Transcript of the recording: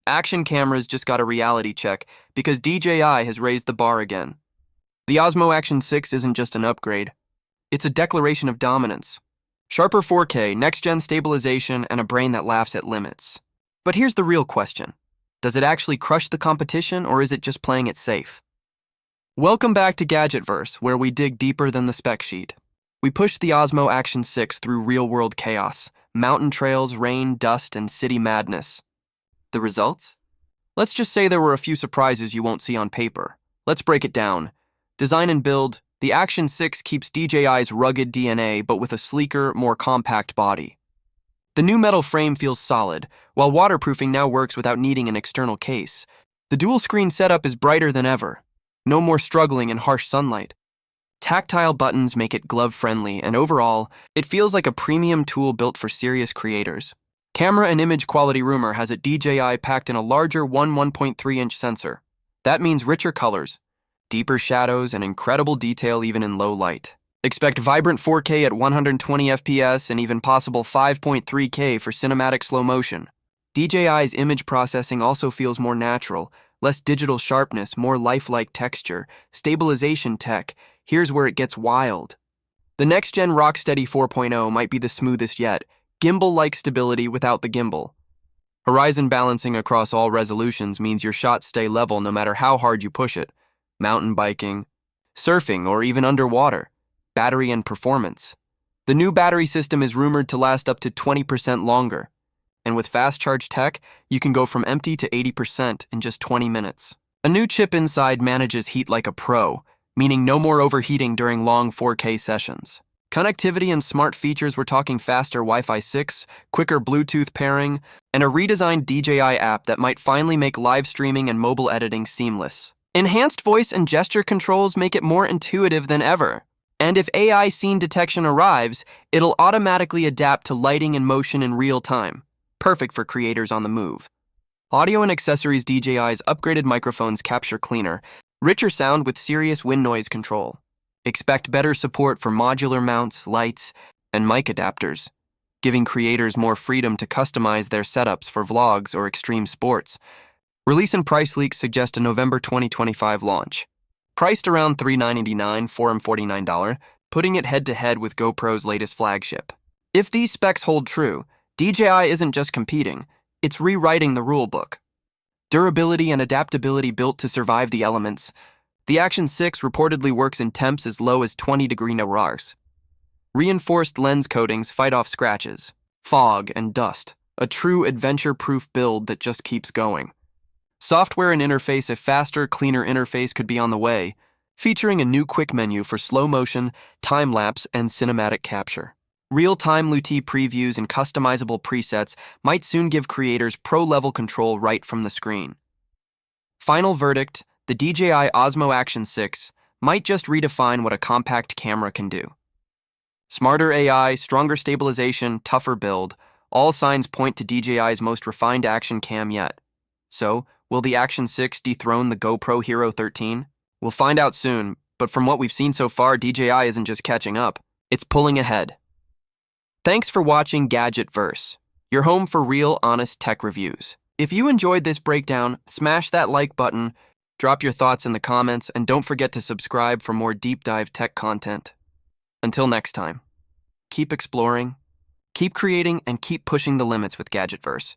Action cameras just got a reality check because DJI has raised the bar again. The Osmo Action 6 isn't just an upgrade, it's a declaration of dominance. Sharper 4K, next-gen stabilization, and a brain that laughs at limits. But here's the real question. Does it actually crush the competition, or is it just playing it safe? Welcome back to GadgetVerse, where we dig deeper than the spec sheet. We pushed the Osmo Action 6 through real-world chaos, mountain trails, rain, dust, and city madness. The results? Let's just say there were a few surprises you won't see on paper. Let's break it down. Design and build. The Action 6 keeps DJI's rugged DNA, but with a sleeker, more compact body. The new metal frame feels solid, while waterproofing now works without needing an external case. The dual-screen setup is brighter than ever. No more struggling in harsh sunlight. Tactile buttons make it glove-friendly, and overall, it feels like a premium tool built for serious creators. Camera and image quality rumor has it DJI packed in a larger 1.3-inch sensor. That means richer colors, deeper shadows, and incredible detail even in low light. Expect vibrant 4K at 120 FPS and even possible 5.3K for cinematic slow motion. DJI's image processing also feels more natural, less digital sharpness, more lifelike texture, stabilization tech. Here's where it gets wild. The next-gen Rocksteady 4.0 might be the smoothest yet, gimbal-like stability without the gimbal. Horizon balancing across all resolutions means your shots stay level no matter how hard you push it. Mountain biking, surfing, or even underwater. Battery and performance. The new battery system is rumored to last up to 20% longer. And with fast charge tech, you can go from empty to 80% in just 20 minutes. A new chip inside manages heat like a pro, meaning no more overheating during long 4K sessions. Connectivity and smart features, we're talking faster Wi-Fi 6, quicker Bluetooth pairing, and a redesigned DJI app that might finally make live streaming and mobile editing seamless. Enhanced voice and gesture controls make it more intuitive than ever. And if AI scene detection arrives, it'll automatically adapt to lighting and motion in real time. Perfect for creators on the move. Audio and accessories. DJI's upgraded microphones capture cleaner, richer sound with serious wind noise control. Expect better support for modular mounts, lights, and mic adapters, giving creators more freedom to customize their setups for vlogs or extreme sports. Release and price leaks suggest a November 2025 launch. Priced around $399, $449, putting it head-to-head with GoPro's latest flagship. If these specs hold true, DJI isn't just competing, it's rewriting the rulebook. Durability and adaptability built to survive the elements. The Action 6 reportedly works in temps as low as 20-degree Celsius. Reinforced lens coatings fight off scratches, fog, and dust. A true adventure-proof build that just keeps going. Software and interface. A faster, cleaner interface could be on the way, featuring a new quick menu for slow motion, time-lapse, and cinematic capture. Real-time LUT previews and customizable presets might soon give creators pro-level control right from the screen. Final verdict. The DJI Osmo Action 6 might just redefine what a compact camera can do. Smarter AI, stronger stabilization, tougher build, all signs point to DJI's most refined action cam yet. So, will the Action 6 dethrone the GoPro Hero 13? We'll find out soon, but from what we've seen so far, DJI isn't just catching up, it's pulling ahead. Thanks for watching GadgetVerse, your home for real, honest tech reviews. If you enjoyed this breakdown, smash that like button, drop your thoughts in the comments, and don't forget to subscribe for more deep dive tech content. Until next time, keep exploring, keep creating, and keep pushing the limits with GadgetVerse.